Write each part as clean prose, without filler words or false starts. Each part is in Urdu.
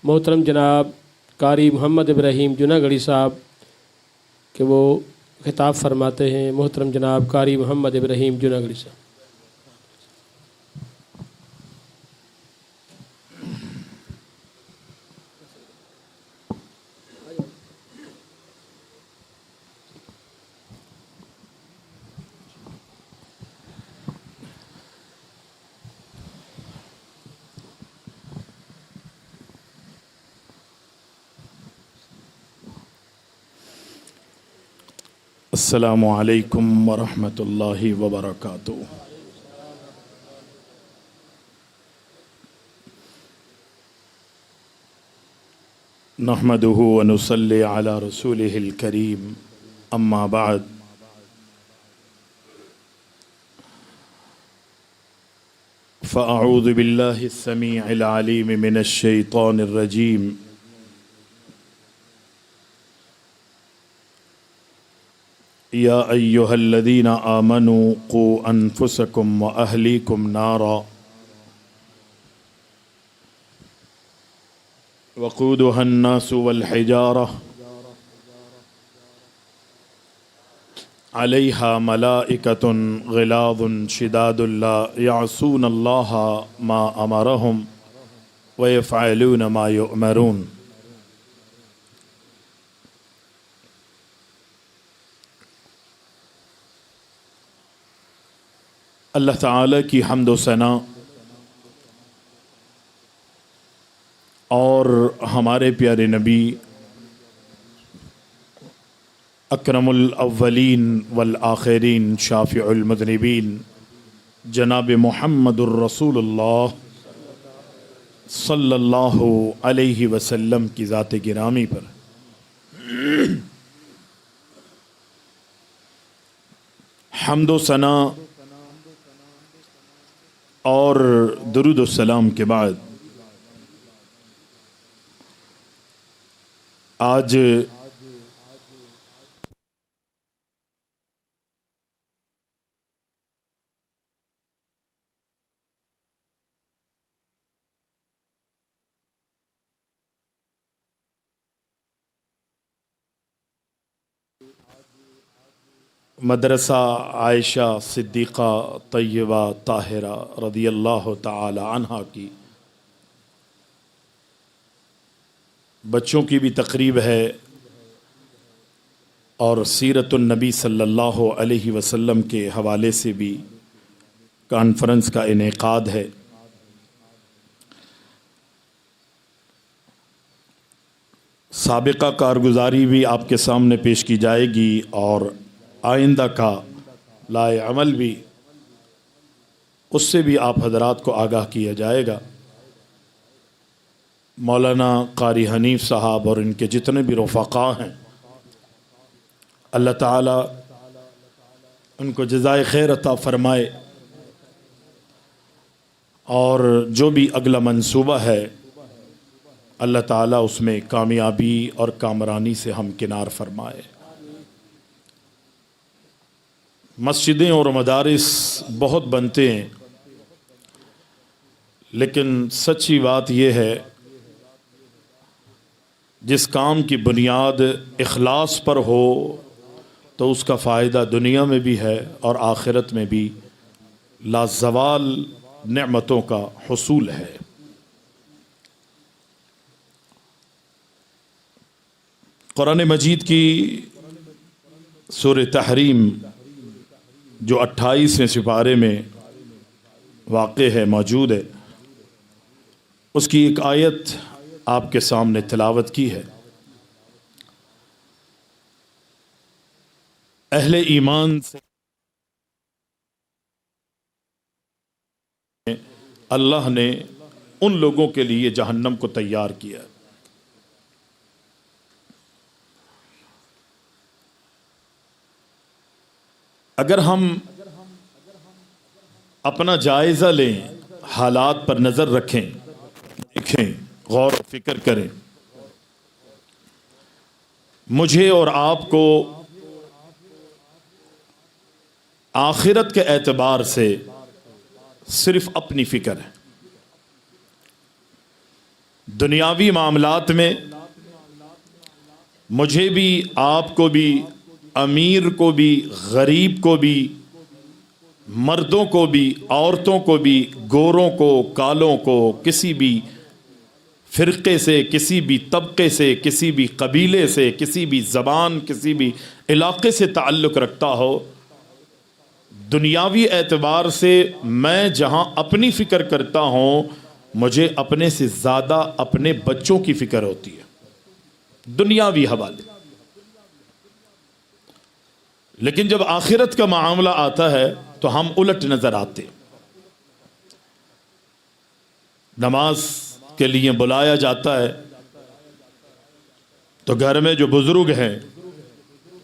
محترم جناب قاری محمد ابراہیم جناگڑھی صاحب کہ وہ خطاب فرماتے ہیں۔ محترم جناب قاری محمد ابراہیم جناگڑھی صاحب۔ السلام علیکم ورحمۃ اللہ وبرکاتہ۔ نحمده ونصلی علی رسوله الکریم، اما بعد فاعوذ باللہ السمیع العلیم من الشیطان الرجیم۔ یا ایہا الذین آمنوا قوا انفسکم واہلیکم نارا وقودها الناس والحجارہ علیہا ملائکۃ غلاظ شداد لا یعصون اللہ ما امرہم ویفعلون ما یؤمرون۔ اللہ تعالیٰ کی حمد و ثنا اور ہمارے پیارے نبی اکرم الاولین والآخرین شافع المذنبین جناب محمد الرسول اللہ صلی اللہ علیہ وسلم کی ذات گرامی پر حمد و ثنا اور درود السلام کے بعد آج مدرسہ عائشہ صدیقہ طیبہ طاہرہ رضی اللہ تعالی عنہا کی بچوں کی بھی تقریب ہے اور سیرت النبی صلی اللہ علیہ وسلم کے حوالے سے بھی کانفرنس کا انعقاد ہے۔ سابقہ کارگزاری بھی آپ کے سامنے پیش کی جائے گی اور آئندہ کا لائے عمل بھی اس سے بھی آپ حضرات کو آگاہ کیا جائے گا۔ مولانا قاری حنیف صاحب اور ان کے جتنے بھی رفقاء ہیں، اللہ تعالیٰ ان کو جزائے خیر عطا فرمائے اور جو بھی اگلا منصوبہ ہے اللہ تعالیٰ اس میں کامیابی اور کامرانی سے ہمکنار فرمائے۔ مسجدیں اور مدارس بہت بنتے ہیں، لیکن سچی بات یہ ہے جس کام کی بنیاد اخلاص پر ہو تو اس کا فائدہ دنیا میں بھی ہے اور آخرت میں بھی لازوال نعمتوں کا حصول ہے۔ قرآن مجید کی سورہ تحریم جو 28ویں سپارے میں واقع ہے، موجود ہے، اس کی ایک آیت آپ کے سامنے تلاوت کی ہے۔ اہل ایمان سے اللہ نے ان لوگوں کے لیے جہنم کو تیار کیا۔ اگر ہم اپنا جائزہ لیں، حالات پر نظر رکھیں، دیکھیں، غور و فکر کریں، مجھے اور آپ کو آخرت کے اعتبار سے صرف اپنی فکر ہے۔ دنیاوی معاملات میں مجھے بھی، آپ کو بھی، امیر کو بھی، غریب کو بھی، مردوں کو بھی، عورتوں کو بھی، گوروں کو، کالوں کو، کسی بھی فرقے سے، کسی بھی طبقے سے، کسی بھی قبیلے سے، کسی بھی زبان، کسی بھی علاقے سے تعلق رکھتا ہو، دنیاوی اعتبار سے میں جہاں اپنی فکر کرتا ہوں، مجھے اپنے سے زیادہ اپنے بچوں کی فکر ہوتی ہے، دنیاوی حوالے۔ لیکن جب آخرت کا معاملہ آتا ہے تو ہم الٹ نظر آتے۔ نماز کے لیے بلایا جاتا ہے تو گھر میں جو بزرگ ہیں،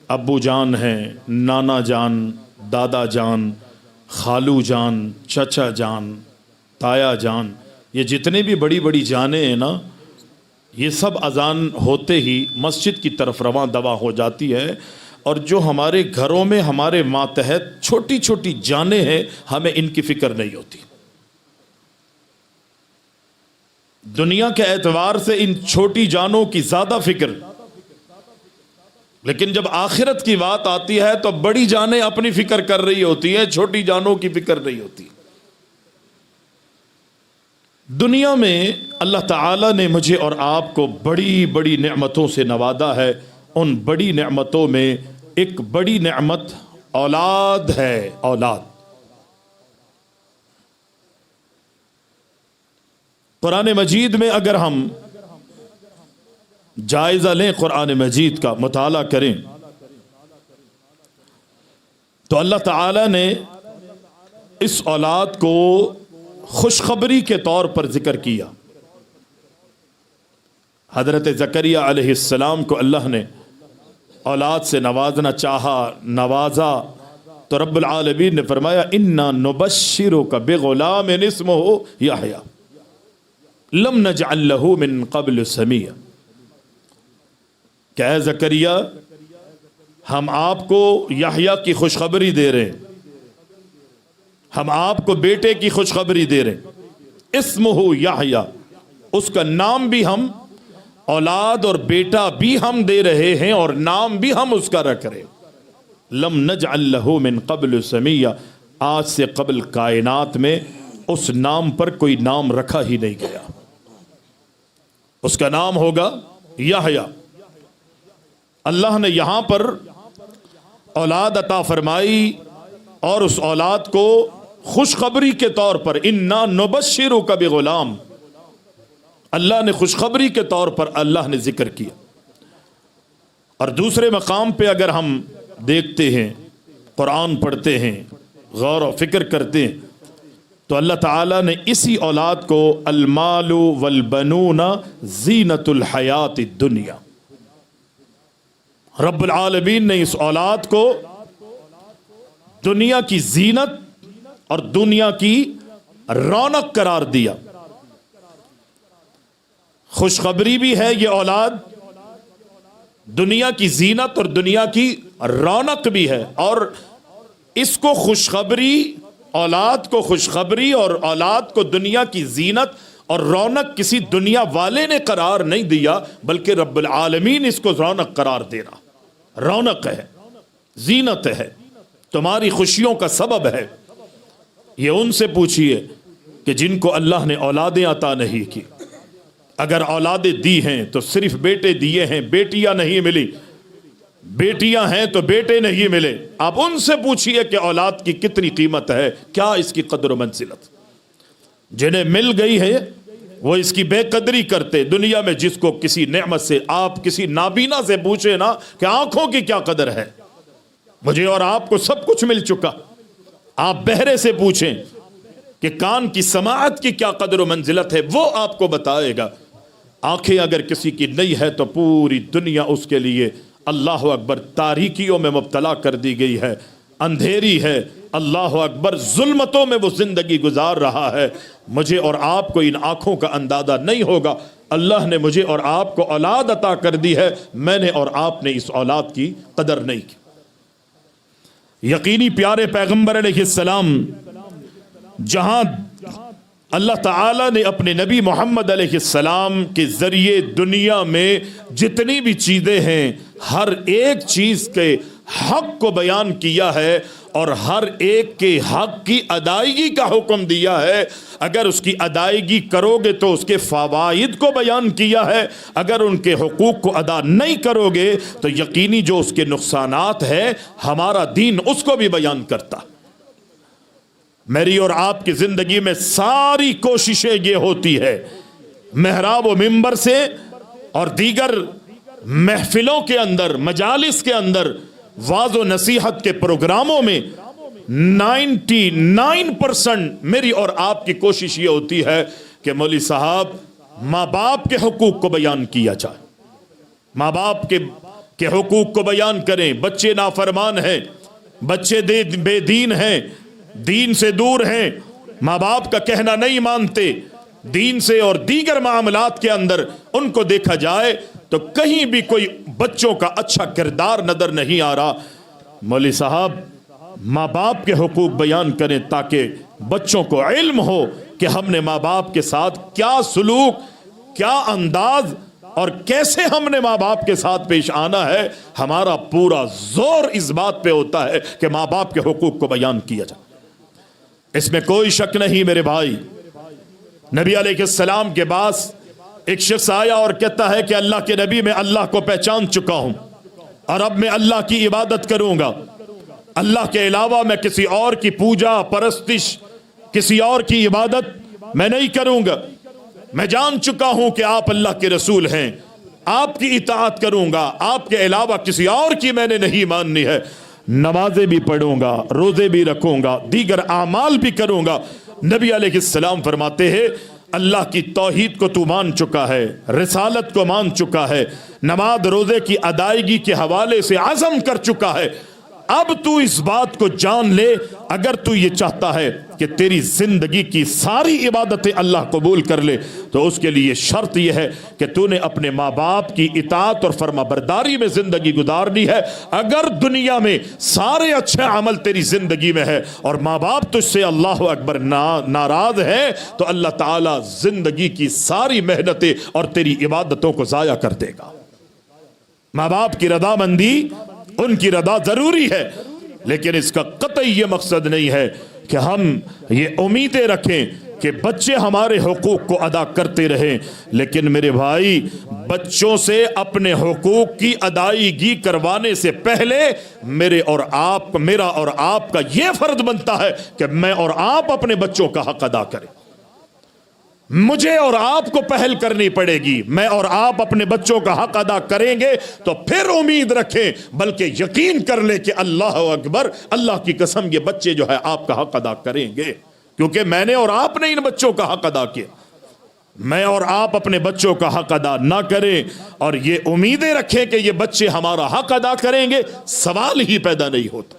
ابو جان ہیں، نانا جان، دادا جان، خالو جان، چچا جان، تایا جان، یہ جتنے بھی بڑی بڑی جانیں ہیں نا، یہ سب اذان ہوتے ہی مسجد کی طرف رواں دواں ہو جاتی ہے، اور جو ہمارے گھروں میں ہمارے ماتحت چھوٹی چھوٹی جانیں ہیں، ہمیں ان کی فکر نہیں ہوتی۔ دنیا کے اعتبار سے ان چھوٹی جانوں کی زیادہ فکر، لیکن جب آخرت کی بات آتی ہے تو بڑی جانیں اپنی فکر کر رہی ہوتی ہیں، چھوٹی جانوں کی فکر نہیں ہوتی۔ دنیا میں اللہ تعالیٰ نے مجھے اور آپ کو بڑی بڑی نعمتوں سے نوازا ہے۔ ان بڑی نعمتوں میں ایک بڑی نعمت اولاد ہے، اولاد۔ قرآن مجید میں اگر ہم جائزہ لیں، قرآن مجید کا مطالعہ کریں تو اللہ تعالیٰ نے اس اولاد کو خوشخبری کے طور پر ذکر کیا۔ حضرت زکریا علیہ السلام کو اللہ نے اولاد سے نوازنا چاہا، نوازا، تو رب العالمین نے فرمایا اِنَّا نُبَشِّرُكَ بِغُلَامٍ اسْمُهُ یحییٰ لم نجعل له من قبل سمیہ، کہ اے زکریا ہم آپ کو یحییٰ کی خوشخبری دے رہے ہیں، ہم آپ کو بیٹے کی خوشخبری دے رہے ہیں، اسمہ یحییٰ، اس کا نام بھی ہم، اولاد اور بیٹا بھی ہم دے رہے ہیں، اور نام بھی ہم اس کا رکھ رہے ہیں۔ لم نجعل له من قبل سمیہ، آج سے قبل کائنات میں اس نام پر کوئی نام رکھا ہی نہیں گیا، اس کا نام ہوگا یحییٰ۔ اللہ نے یہاں پر اولاد عطا فرمائی، اور اس اولاد کو خوشخبری کے طور پر اِنَّا نُبَشِّرُكَ بِغُلَام، اللہ نے خوشخبری کے طور پر اللہ نے ذکر کیا۔ اور دوسرے مقام پہ اگر ہم دیکھتے ہیں، قرآن پڑھتے ہیں، غور و فکر کرتے ہیں، تو اللہ تعالیٰ نے اسی اولاد کو المال والبنون زینت الحیات الدنیا، رب العالمین نے اس اولاد کو دنیا کی زینت اور دنیا کی رونق قرار دیا۔ خوشخبری بھی ہے یہ اولاد، دنیا کی زینت اور دنیا کی رونق بھی ہے، اور اس کو خوشخبری، اولاد کو خوشخبری اور اولاد کو دنیا کی زینت اور رونق کسی دنیا والے نے قرار نہیں دیا، بلکہ رب العالمین اس کو رونق قرار دے رہا۔ رونق ہے، زینت ہے، تمہاری خوشیوں کا سبب ہے۔ یہ ان سے پوچھئے کہ جن کو اللہ نے اولادیں عطا نہیں کی، اگر اولادیں دی ہیں تو صرف بیٹے دیے ہیں، بیٹیاں نہیں ملی، بیٹیاں ہیں تو بیٹے نہیں ملے، آپ ان سے پوچھئے کہ اولاد کی کتنی قیمت ہے، کیا اس کی قدر و منزلت۔ جنہیں مل گئی ہے وہ اس کی بے قدری کرتے۔ دنیا میں جس کو کسی نعمت سے، آپ کسی نابینا سے پوچھیں نا کہ آنکھوں کی کیا قدر ہے، مجھے اور آپ کو سب کچھ مل چکا۔ آپ بہرے سے پوچھیں کہ کان کی سماعت کی کیا قدر و منزلت ہے، وہ آپ کو بتائے گا۔ آنکھیں اگر کسی کی نہیں ہے تو پوری دنیا اس کے لیے اللہ اکبر تاریکیوں میں مبتلا کر دی گئی ہے، اندھیری ہے، اللہ اکبر ظلمتوں میں وہ زندگی گزار رہا ہے۔ مجھے اور آپ کو ان آنکھوں کا اندازہ نہیں ہوگا۔ اللہ نے مجھے اور آپ کو اولاد عطا کر دی ہے، میں نے اور آپ نے اس اولاد کی قدر نہیں کی۔ یقینی پیارے پیغمبر علیہ السلام جہاں اللہ تعالیٰ نے اپنے نبی محمد علیہ السلام کے ذریعے دنیا میں جتنی بھی چیزیں ہیں ہر ایک چیز کے حق کو بیان کیا ہے اور ہر ایک کے حق کی ادائیگی کا حکم دیا ہے. اگر اس کی ادائیگی کرو گے تو اس کے فوائد کو بیان کیا ہے، اگر ان کے حقوق کو ادا نہیں کرو گے تو یقینی جو اس کے نقصانات ہیں ہمارا دین اس کو بھی بیان کرتا. میری اور آپ کی زندگی میں ساری کوششیں یہ ہوتی ہے محراب و منبر سے اور دیگر محفلوں کے اندر، مجالس کے اندر، واعظ و نصیحت کے پروگراموں میں 99% میری اور آپ کی کوشش یہ ہوتی ہے کہ مولوی صاحب ماں باپ کے حقوق کو بیان کیا جائے، ماں باپ کے حقوق کو بیان کریں. بچے نافرمان ہیں، بچے بے دین ہیں، دین سے دور ہیں، ماں باپ کا کہنا نہیں مانتے، دین سے اور دیگر معاملات کے اندر ان کو دیکھا جائے تو کہیں بھی کوئی بچوں کا اچھا کردار نظر نہیں آ رہا. مولوی صاحب ماں باپ کے حقوق بیان کریں تاکہ بچوں کو علم ہو کہ ہم نے ماں باپ کے ساتھ کیا سلوک، کیا انداز اور کیسے ہم نے ماں باپ کے ساتھ پیش آنا ہے. ہمارا پورا زور اس بات پہ ہوتا ہے کہ ماں باپ کے حقوق کو بیان کیا جائے. اس میں کوئی شک نہیں میرے بھائی. نبی علیہ السلام کے پاس ایک شخص آیا اور کہتا ہے کہ اللہ کے نبی میں اللہ کو پہچان چکا ہوں اور اب میں اللہ کی عبادت کروں گا، اللہ کے علاوہ میں کسی اور کی پوجا پرستش، کسی اور کی عبادت میں نہیں کروں گا. میں جان چکا ہوں کہ آپ اللہ کے رسول ہیں، آپ کی اطاعت کروں گا، آپ کے علاوہ کسی اور کی میں نے نہیں ماننی ہے. نمازیں بھی پڑھوں گا، روزے بھی رکھوں گا، دیگر اعمال بھی کروں گا. نبی علیہ السلام فرماتے ہیں اللہ کی توحید کو تو مان چکا ہے، رسالت کو مان چکا ہے، نماز روزے کی ادائیگی کے حوالے سے عزم کر چکا ہے. اب تو اس بات کو جان لے، اگر تو یہ چاہتا ہے کہ تیری زندگی کی ساری عبادتیں اللہ قبول کر لے تو اس کے لیے شرط یہ ہے کہ تو نے اپنے ماں باپ کی اطاعت اور فرما برداری میں زندگی گزارنی ہے. اگر دنیا میں سارے اچھے عمل تیری زندگی میں ہے اور ماں باپ تجھ سے اللہ اکبر ناراض ہے تو اللہ تعالیٰ زندگی کی ساری محنتیں اور تیری عبادتوں کو ضائع کر دے گا. ماں باپ کی رضامندی، ان کی رضا ضروری ہے، لیکن اس کا قطعی یہ مقصد نہیں ہے کہ ہم یہ امیدیں رکھیں کہ بچے ہمارے حقوق کو ادا کرتے رہیں. لیکن میرے بھائی بچوں سے اپنے حقوق کی ادائیگی کروانے سے پہلے میرا اور آپ کا یہ فرض بنتا ہے کہ میں اور آپ اپنے بچوں کا حق ادا کریں. مجھے اور آپ کو پہل کرنی پڑے گی. میں اور آپ اپنے بچوں کا حق ادا کریں گے تو پھر امید رکھیں، بلکہ یقین کر لیں کہ اللہ اکبر، اللہ کی قسم یہ بچے جو ہے آپ کا حق ادا کریں گے، کیونکہ میں نے اور آپ نے ان بچوں کا حق ادا کیا. میں اور آپ اپنے بچوں کا حق ادا نہ کریں اور یہ امیدیں رکھیں کہ یہ بچے ہمارا حق ادا کریں گے، سوال ہی پیدا نہیں ہوتا.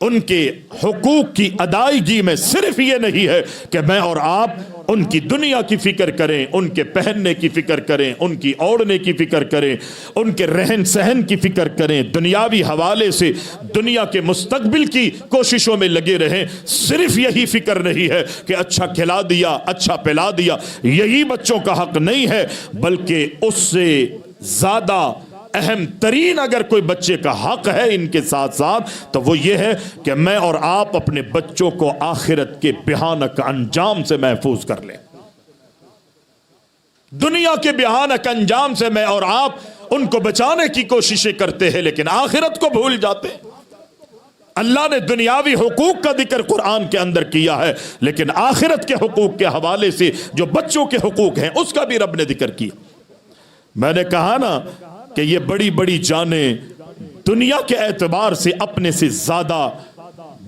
ان کے حقوق کی ادائیگی میں صرف یہ نہیں ہے کہ میں اور آپ ان کی دنیا کی فکر کریں، ان کے پہننے کی فکر کریں، ان کی اوڑھنے کی فکر کریں، ان کے رہن سہن کی فکر کریں، دنیاوی حوالے سے دنیا کے مستقبل کی کوششوں میں لگے رہیں. صرف یہی فکر نہیں ہے کہ اچھا کھلا دیا، اچھا پلا دیا، یہی بچوں کا حق نہیں ہے، بلکہ اس سے زیادہ اہم ترین اگر کوئی بچے کا حق ہے ان کے ساتھ ساتھ تو وہ یہ ہے کہ میں اور آپ اپنے بچوں کو آخرت کے بھیانک انجام سے محفوظ کر لیں. دنیا کے بھیانک انجام سے میں اور آپ ان کو بچانے کی کوششیں کرتے ہیں لیکن آخرت کو بھول جاتے ہیں. اللہ نے دنیاوی حقوق کا ذکر قرآن کے اندر کیا ہے لیکن آخرت کے حقوق کے حوالے سے جو بچوں کے حقوق ہیں اس کا بھی رب نے ذکر کیا. میں نے کہا نا کہ یہ بڑی بڑی جانیں دنیا کے اعتبار سے اپنے سے زیادہ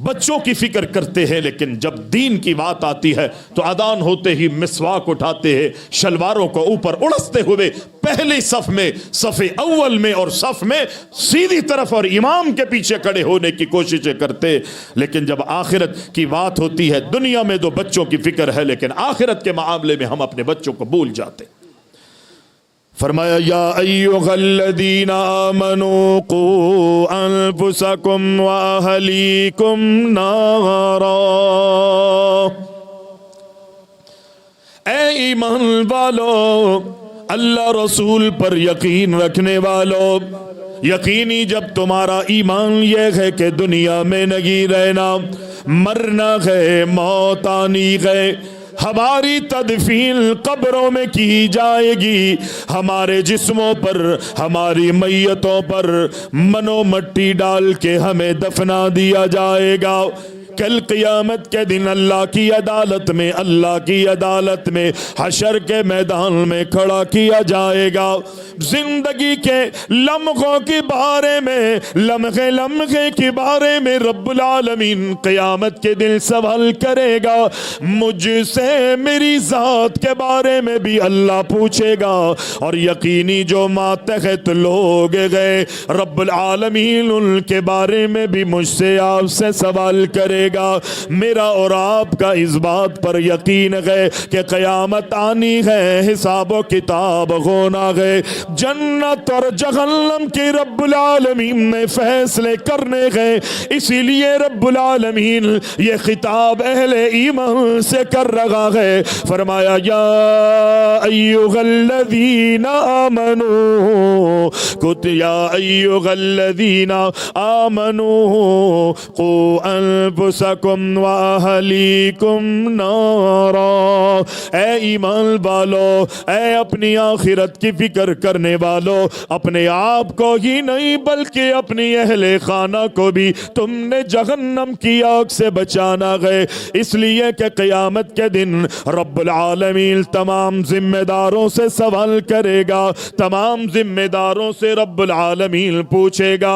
بچوں کی فکر کرتے ہیں، لیکن جب دین کی بات آتی ہے تو اذان ہوتے ہی مسواک اٹھاتے ہیں، شلواروں کو اوپر اڑستے ہوئے پہلی صف میں، صف اول میں اور صف میں سیدھی طرف اور امام کے پیچھے کھڑے ہونے کی کوششیں کرتے. لیکن جب آخرت کی بات ہوتی ہے، دنیا میں تو بچوں کی فکر ہے لیکن آخرت کے معاملے میں ہم اپنے بچوں کو بھول جاتے. فرمایا یا ایھا الذین آمنوا قوا انفسکم واہلیکم نارا. اے ایمان والو، اللہ رسول پر یقین رکھنے والو، یقینی جب تمہارا ایمان یہ ہے کہ دنیا میں نہیں رہنا، مرنا ہے، موت آنی ہے، ہماری تدفین قبروں میں کی جائے گی، ہمارے جسموں پر، ہماری میتوں پر منو مٹی ڈال کے ہمیں دفنا دیا جائے گا۔ کل قیامت کے دن اللہ کی عدالت میں، اللہ کی عدالت میں، حشر کے میدان میں کھڑا کیا جائے گا۔ زندگی کے لمحوں کے بارے میں، لمحے لمحے کے بارے میں رب العالمین قیامت کے دن سوال کرے گا۔ مجھ سے میری ذات کے بارے میں بھی اللہ پوچھے گا، اور یقینی جو ماتحت لوگ گئے رب العالمین ان کے بارے میں بھی مجھ سے، آپ سے سوال کرے گا۔ میرا اور آپ کا اس بات پر یقین ہے کہ قیامت آنی ہے، حساب و کتاب ہونا ہے، جنت اور جہنم کی رب العالمین نے فیصلے کرنے ہیں۔ اسی لیے رب العالمین یہ خطاب اہل ایمان سے کر رہا ہے، فرمایا یا ایھا الذین آمنوا یا ایھا الذین آمنوا قوا انفسکم واہلیکم نارا۔ اے ایمان والو، اے اپنی آخرت کی فکر کرنے والو، اپنے آپ کو ہی نہیں بلکہ اپنی اہل خانہ کو بھی تم نے جہنم کی آگ سے بچانا ہے۔ اس لیے کہ قیامت کے دن رب العالمین تمام ذمہ داروں سے سوال کرے گا، تمام ذمہ داروں سے رب العالمین پوچھے گا۔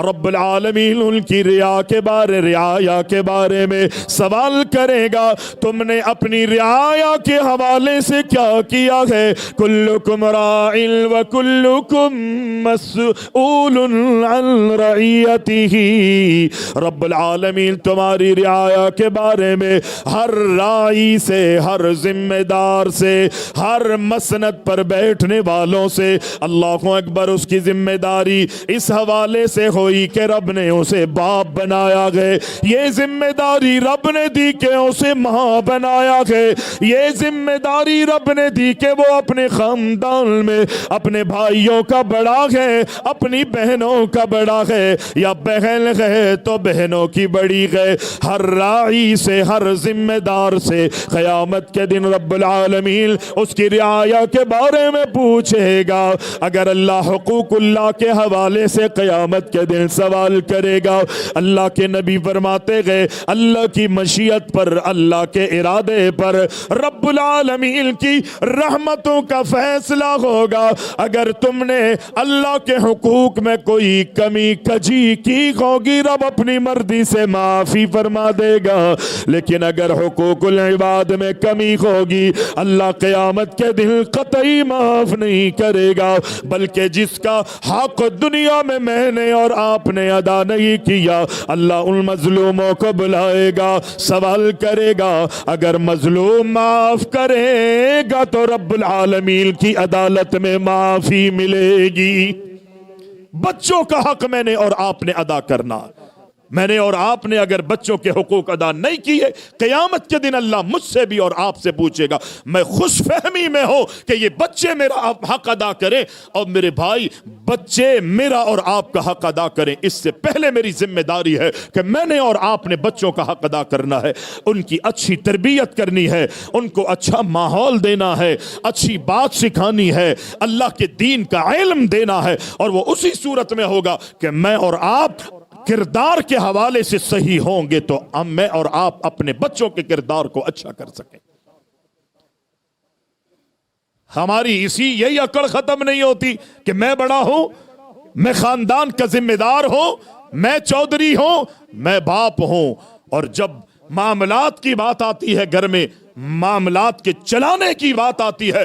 رب العالمین ان کی رعایا کے بارے میں سوال کرے گا، تم نے اپنی رعایا کے حوالے سے کیا کیا ہے؟ کلکم راع وکلکم مسئول عن رعیتہ۔ رب العالمین تمہاری رعایا کے بارے میں ہر راعی سے، ہر ذمہ دار سے، ہر مسند پر بیٹھنے والوں سے، اللہ اکبر، اس کی ذمہ داری اس حوالے سے ہوئی کہ رب نے اسے باپ بنایا ہے، یہ ذمہ داری رب نے دی کہ اسے ماں بنایا ہے، یہ ذمہ داری رب نے دی کہ وہ اپنے خاندان میں اپنے بھائیوں کا بڑا ہے، اپنی بہنوں کا بڑا ہے، یا بہن ہے تو بہنوں کی بڑی ہے۔ ہر راعی سے، ہر ذمہ دار سے قیامت کے دن رب العالمین اس کی رعایا کے بارے میں پوچھے گا۔ اگر اللہ حقوق اللہ کے حوالے سے قیامت کے دن سوال کرے گا، اللہ کے نبی فرماتے گئے اللہ کی مشیت پر، اللہ کے ارادے پر رب العالمین کی رحمتوں کا فیصلہ ہوگا۔ اگر تم نے اللہ کے حقوق میں کوئی کمی کجی کی ہوگی، رب اپنی مرضی سے معافی فرما دے گا، لیکن اگر حقوق العباد میں کمی ہوگی، اللہ قیامت کے دن قطعی معاف نہیں کرے گا، بلکہ جس کا حق دنیا میں نے اور آپ نے ادا نہیں کیا، اللہ ان مظلوموں کو بلائے گا، سوال کرے گا۔ اگر مظلوم معاف کرے گا تو رب العالمین کی عدالت میں معافی ملے گی۔ بچوں کا حق میں نے اور آپ نے ادا کرنا، میں نے اور آپ نے اگر بچوں کے حقوق ادا نہیں کیے، قیامت کے دن اللہ مجھ سے بھی اور آپ سے پوچھے گا۔ میں خوش فہمی میں ہوں کہ یہ بچے میرا حق ادا کریں، اور میرے بھائی بچے میرا اور آپ کا حق ادا کریں، اس سے پہلے میری ذمہ داری ہے کہ میں نے اور آپ نے بچوں کا حق ادا کرنا ہے، ان کی اچھی تربیت کرنی ہے، ان کو اچھا ماحول دینا ہے، اچھی بات سکھانی ہے، اللہ کے دین کا علم دینا ہے، اور وہ اسی صورت میں ہوگا کہ میں اور آپ کردار کے حوالے سے صحیح ہوں گے تو میں اور آپ اپنے بچوں کے کردار کو اچھا کر سکیں۔ ہماری یہی اکڑ ختم نہیں ہوتی کہ میں بڑا ہوں، میں خاندان کا ذمہ دار ہوں، میں چودھری ہوں، میں باپ ہوں، اور جب معاملات کی بات آتی ہے، گھر میں معاملات کے چلانے کی بات آتی ہے،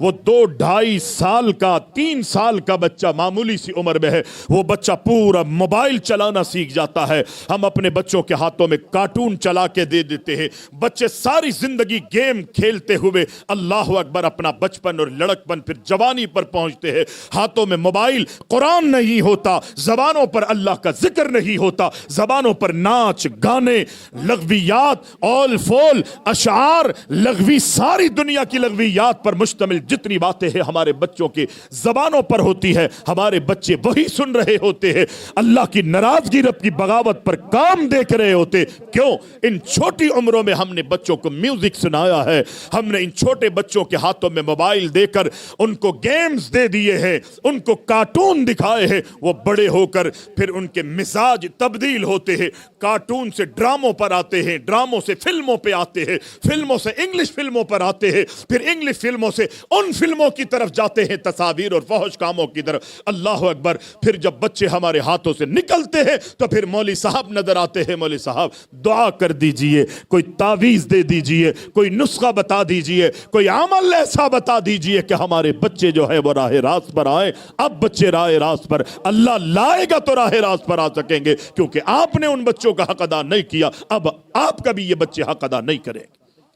وہ 2-2.5 سال کا 3 سال کا بچہ معمولی سی عمر میں ہے, وہ بچہ پورا موبائل چلانا سیکھ جاتا ہے. ہم اپنے بچوں کے ہاتھوں میں کارٹون چلا کے دے دیتے ہیں. بچے ساری زندگی گیم کھیلتے ہوئے اللہ اکبر اپنا بچپن اور لڑکپن پھر جوانی پر پہنچتے ہیں. ہاتھوں میں موبائل, قرآن نہیں ہوتا, زبانوں پر اللہ کا ذکر نہیں ہوتا, زبانوں پر ناچ گانے, لغویات, اول فول, اشعار, لغوی, ساری دنیا کی لغویات پر مشتمل جتنی باتیں ہیں ہمارے بچوں کے زبانوں پر ہوتی ہے. ہمارے بچے وہی سن رہے ہوتے ہیں, اللہ کی ناراضگی, رب کی بغاوت پر کام دیکھ رہے ہوتے. کیوں؟ ان چھوٹی عمروں میں ہم نے بچوں کو میوزک سنایا ہے, ہم نے ان چھوٹے بچوں کے ہاتھوں میں موبائل دے کر ان کو گیمز دے دیے ہیں, ان کو کارٹون دکھائے ہیں. وہ بڑے ہو کر پھر ان کے مزاج تبدیل ہوتے ہیں, کارٹون سے ڈراموں پر آتے ہیں, ڈراموں سے فلموں پہ آتے ہیں, فلموں سے انگلش فلموں پر آتے ہیں, پھر انگلش فلموں سے ان فلموں کی طرف جاتے ہیں, تصاویر اور فحش کاموں کی طرف. اللہ اکبر. پھر جب بچے ہمارے ہاتھوں سے نکلتے ہیں تو پھر مولوی صاحب نظر آتے ہیں, مولوی صاحب دعا کر دیجئے, کوئی تعویذ دے دیجئے, کوئی نسخہ بتا دیجئے, کوئی عمل ایسا بتا دیجئے کہ ہمارے بچے جو ہے وہ راہ راست پر آئے. اب بچے راہ راست پر اللہ لائے گا تو راہ راست پر آ سکیں گے, کیونکہ آپ نے ان بچوں کا حق ادا نہیں کیا. اب آپ کا بھی یہ بچے حق ادا نہیں کریں گے.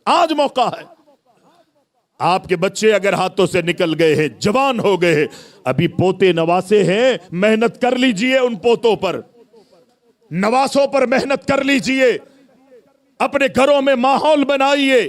آج موقع ہے. آپ کے بچے اگر ہاتھوں سے نکل گئے ہیں, جوان ہو گئے ہیں, ابھی پوتے نواسے ہیں, محنت کر لیجئے, ان پوتوں پر نواسوں پر محنت کر لیجئے, اپنے گھروں میں ماحول بنائیے.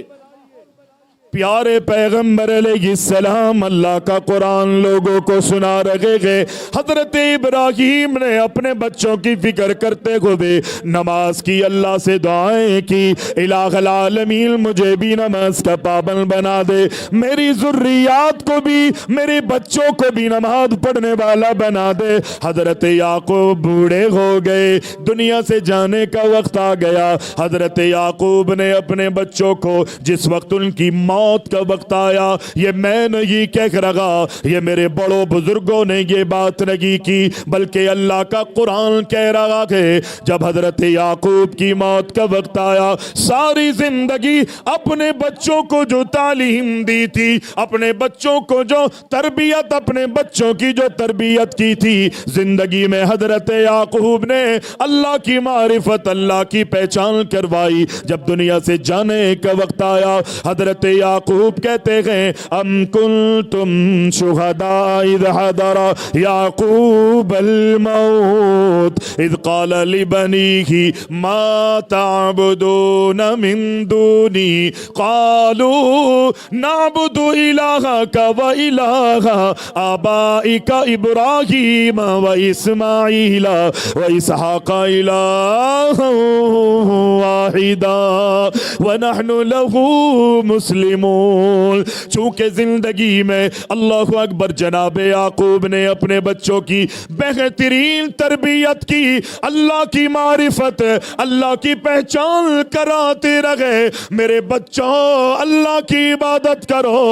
پیارے پیغمبر علیہ السلام اللہ کا قرآن لوگوں کو سنا رہے گئے. حضرت ابراہیم نے اپنے بچوں کی فکر کرتے ہوئے نماز کی, اللہ سے دعائیں کی, الہ العالمین مجھے بھی نماز کا پابند بنا دے, میری ذریات کو بھی, میرے بچوں کو بھی نماز پڑھنے والا بنا دے. حضرت یعقوب بوڑھے ہو گئے, دنیا سے جانے کا وقت آ گیا. حضرت یعقوب نے اپنے بچوں کو جس وقت ان کی موت کا وقت آیا, یہ میں نہیں کہہ رہا, یہ میرے بڑوں بزرگوں نے یہ بات نہیں کی, بلکہ اللہ کا قرآن کہہ رہا ہے جب حضرت یعقوب کی موت کا وقت آیا, ساری زندگی اپنے بچوں کو جو تعلیم دی تھی, اپنے بچوں کو جو تربیت, اپنے بچوں کی جو تربیت کی تھی, زندگی میں حضرت یعقوب نے اللہ کی معرفت, اللہ کی پہچان کروائی. جب دنیا سے جانے کا وقت آیا, حضرت یعقوب کہتے ہیں ام کنتم شہداء اذ حضر یعقوب الموت اذ قال لبنیہ ما تعبدون من دونی قالوا نعبد الہک و الہ آبائک ابراہیم و اسماعیل و اسحاق الہا واحدا ونحن له مسلمون. چونکہ زندگی میں اللہ اکبر جناب یعقوب نے اپنے بچوں کی بہترین تربیت کی, اللہ کی معرفت, اللہ کی پہچان کراتے رہے. میرے بچوں اللہ کی عبادت کرو,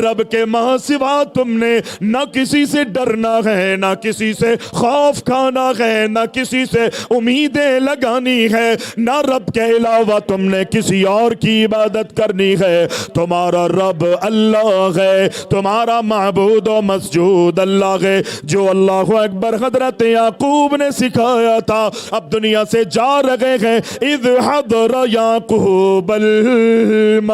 رب کے ماں سوا تم نے نہ کسی سے ڈرنا ہے, نہ کسی سے خوف کھانا ہے, نہ کسی سے امیدیں لگانی ہے, نہ رب کے علاوہ تم نے کسی اور کی عبادت کرنی ہے. تمہارا رب اللہ ہے, تمہارا معبود و مسجود اللہ ہے, جو اللہ اکبر حضرت یعقوب نے سکھایا تھا. اب دنیا سے جا رہے ہیں. اذ حضر یعقوب الموت,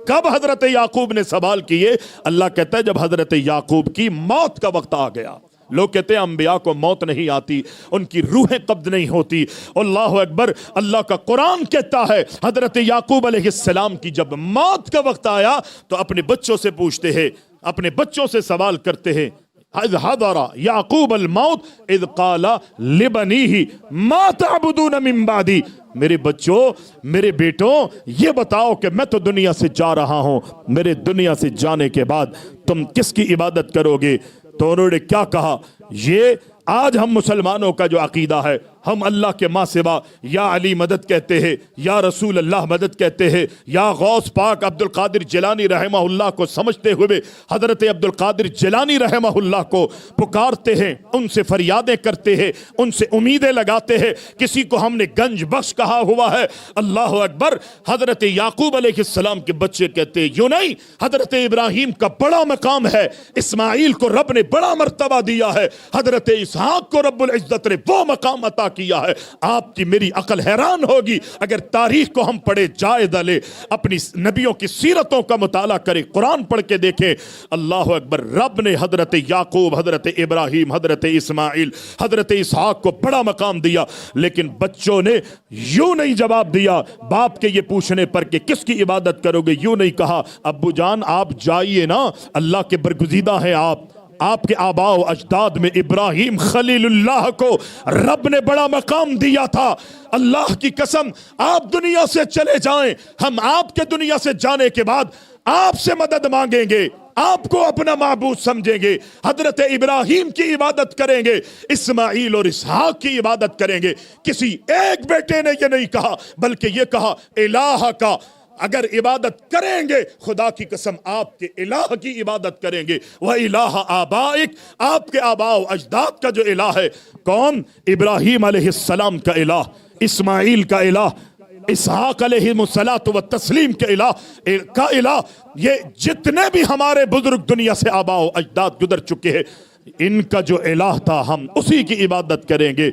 کب حضرت یعقوب نے سوال کیے؟ اللہ کہتا ہے جب حضرت یعقوب کی موت کا وقت آ گیا. لوگ کہتے ہیں انبیاء کو موت نہیں آتی, ان کی روحیں قبض نہیں ہوتی. اللہ اکبر. اللہ کا قرآن کہتا ہے حضرت یعقوب علیہ السلام کی جب موت کا وقت آیا تو اپنے بچوں سے پوچھتے ہیں, اپنے بچوں سے سوال کرتے ہیں. اذ حضر یعقوب الموت اذ قال لبنیہ ما تعبدون من بعدی, میرے بچوں, میرے بیٹوں, یہ بتاؤ کہ میں تو دنیا سے جا رہا ہوں, میرے دنیا سے جانے کے بعد تم کس کی عبادت کرو گے؟ تو انہوں نے کیا کہا؟ یہ آج ہم مسلمانوں کا جو عقیدہ ہے, ہم اللہ کے ماں سوا یا علی مدد کہتے ہیں، یا رسول اللہ مدد کہتے ہیں، یا غوث پاک عبد القادر جیلانی رحمہ اللہ کو سمجھتے ہوئے حضرت عبد القادر جیلانی رحمہ اللہ کو پکارتے ہیں، ان سے فریادیں کرتے ہیں، ان سے امیدیں لگاتے ہیں۔ کسی کو ہم نے گنج بخش کہا ہوا ہے، اللہ اکبر۔ حضرت یعقوب علیہ السلام کے بچے کہتے ہیں یوں نہیں، حضرت ابراہیم کا بڑا مقام ہے، اسماعیل کو رب نے بڑا مرتبہ دیا ہے، حضرت اسحاق کو رب العزت نے وہ مقام عطا کیا ہے۔ آپ کی میری عقل حیران ہوگی اگر تاریخ کو ہم پڑھے، جائزہ لے، اپنی نبیوں کی سیرتوں کا مطالعہ کریں، قرآن پڑھ کے دیکھیں۔ اللہ اکبر، رب نے حضرت یعقوب، حضرت ابراہیم، حضرت اسماعیل، حضرت اسحاق کو بڑا مقام دیا، لیکن بچوں نے یوں نہیں جواب دیا باپ کے یہ پوچھنے پر کہ کس کی عبادت کرو گے، یوں نہیں کہا ابو جان آپ جائیے نا، اللہ کے برگزیدہ ہیں آپ کے آباء و اجداد میں ابراہیم خلیل اللہ کو رب نے بڑا مقام دیا تھا۔ اللہ کی قسم آپ دنیا سے چلے جائیں، ہم آپ کے دنیا سے جانے کے بعد آپ سے مدد مانگیں گے، آپ کو اپنا معبود سمجھیں گے، حضرت ابراہیم کی عبادت کریں گے، اسماعیل اور اسحاق کی عبادت کریں گے۔ کسی ایک بیٹے نے یہ نہیں کہا، بلکہ یہ کہا الہ کا اگر عبادت کریں گے، خدا کی قسم آپ کے الہ کی عبادت کریں گے۔ وَإِلَٰهَ آبَائِكَ، آپ کے آباء و اجداد کا جو الہ ہے، کون؟ ابراہیم علیہ السلام کا الہ، اسماعیل کا الہ، اسحاق علیہ الصلاۃ والتسلیم کے الہ، یہ جتنے بھی ہمارے بزرگ دنیا سے آباء و اجداد گزر چکے ہیں، ان کا جو الہ تھا ہم اسی کی عبادت کریں گے۔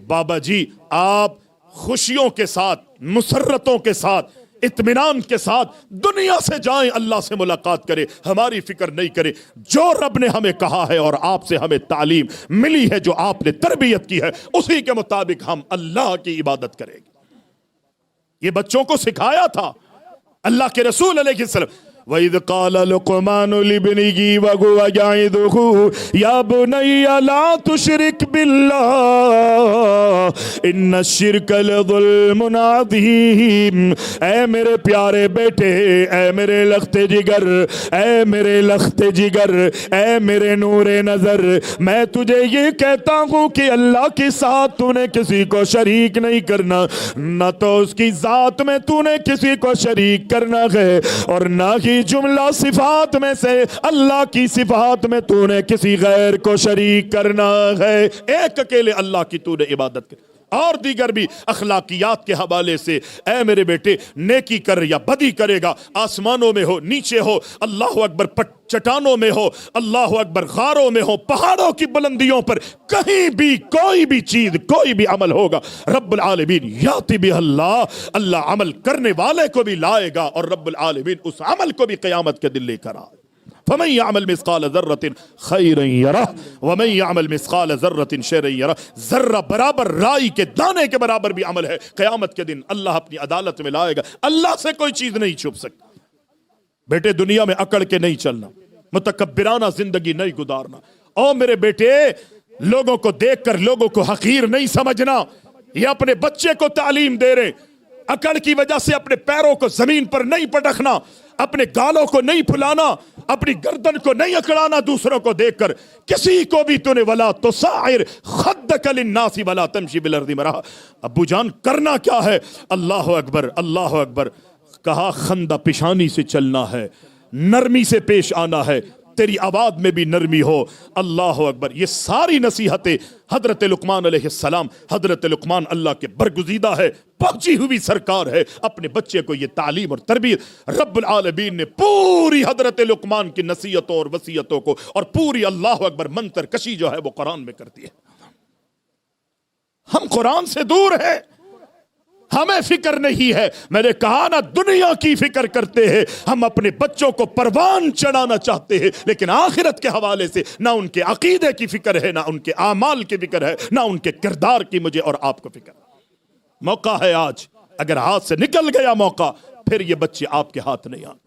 بابا جی آپ خوشیوں کے ساتھ، مسرتوں کے ساتھ، اطمینان کے ساتھ دنیا سے جائیں، اللہ سے ملاقات کریں، ہماری فکر نہیں کریں۔ جو رب نے ہمیں کہا ہے اور آپ سے ہمیں تعلیم ملی ہے، جو آپ نے تربیت کی ہے، اسی کے مطابق ہم اللہ کی عبادت کریں گے۔ یہ بچوں کو سکھایا تھا اللہ کے رسول علیہ السلام۔ وَإِذْ قَالَ لُقْمَانُ لِابْنِهِ وَهُوَ يَعِظُهُ يَا بُنَيَّ لَا تُشْرِكْ بِاللَّهِ إِنَّ الشِّرْكَ لَظُلْمٌ عَظِيمٌ۔ اے میرے پیارے بیٹے، اے میرے لخت جگر، اے میرے لخت جگر، اے میرے نور نظر، میں تجھے یہ کہتا ہوں کہ اللہ کے ساتھ تو نے کسی کو شریک نہیں کرنا، نہ تو اس کی ذات میں تو نے کسی کو شریک کرنا ہے، اور نہ ہی جملہ صفات میں سے اللہ کی صفات میں تو نے کسی غیر کو شریک کرنا ہے۔ ایک اکیلے اللہ کی تو نے عبادت کر، اور دیگر بھی اخلاقیات کے حوالے سے اے میرے بیٹے نیکی کر یا بدی کرے گا، آسمانوں میں ہو، نیچے ہو، اللہ اکبر، چٹانوں میں ہو، اللہ اکبر، غاروں میں ہو، پہاڑوں کی بلندیوں پر، کہیں بھی کوئی بھی چیز، کوئی بھی عمل ہوگا، رب العالمین یاتی بہ اللہ عمل کرنے والے کو بھی لائے گا، اور رب العالمین اس عمل کو بھی قیامت کے دن لے کر آئے۔ فَمَنْ يَعْمَلْ مِثْقَالَ ذَرَّةٍ خَيْرًا يَرَهُ وَمَنْ يَعْمَلْ مِثْقَالَ ذَرَّةٍ شَرًّا يَرَهُ۔ ذرہ برابر، رائی کے دانے کے برابر بھی عمل ہے، قیامت کے دن اللہ اپنی عدالت میں لائے گا۔ اللہ سے کوئی چیز نہیں چھپ سکتی۔ بیٹے دنیا میں اکڑ کے نہیں چلنا، متکبرانہ زندگی نہیں گزارنا۔ او میرے بیٹے، لوگوں کو دیکھ کر لوگوں کو حقیر نہیں سمجھنا، یہ اپنے بچے کو تعلیم دے رہے، اکڑ کی وجہ سے اپنے پیروں کو زمین پر نہیں پٹکنا، اپنے گالوں کو نہیں پھلانا، اپنی گردن کو نہیں اکڑانا دوسروں کو دیکھ کر۔ کسی کو بھی تو نے ولا تصعر خدک للناس ولا تمشی بالارض مرحا۔ ابو جان کرنا کیا ہے؟ اللہ اکبر، اللہ اکبر، کہا خندہ پیشانی سے چلنا ہے، نرمی سے پیش آنا ہے، تیری آواز میں بھی نرمی ہو۔ اللہ اکبر، یہ ساری نصیحتیں حضرت لقمان علیہ السلام، حضرت لقمان اللہ کے برگزیدہ ہے، پہنچی ہوئی سرکار ہے، اپنے بچے کو یہ تعلیم اور تربیت رب العالمین نے پوری حضرت لقمان کی نصیحتوں اور وصیتوں کو، اور پوری اللہ اکبر منتر کشی جو ہے وہ قرآن میں کرتی ہے۔ ہم قرآن سے دور ہیں، ہمیں فکر نہیں ہے۔ میں نے کہا نا، دنیا کی فکر کرتے ہیں، ہم اپنے بچوں کو پروان چڑھانا چاہتے ہیں، لیکن آخرت کے حوالے سے نہ ان کے عقیدے کی فکر ہے، نہ ان کے اعمال کی فکر ہے، نہ ان کے کردار کی مجھے اور آپ کو فکر ہے۔ موقع ہے آج، اگر ہاتھ سے نکل گیا موقع، پھر یہ بچے آپ کے ہاتھ نہیں آتے۔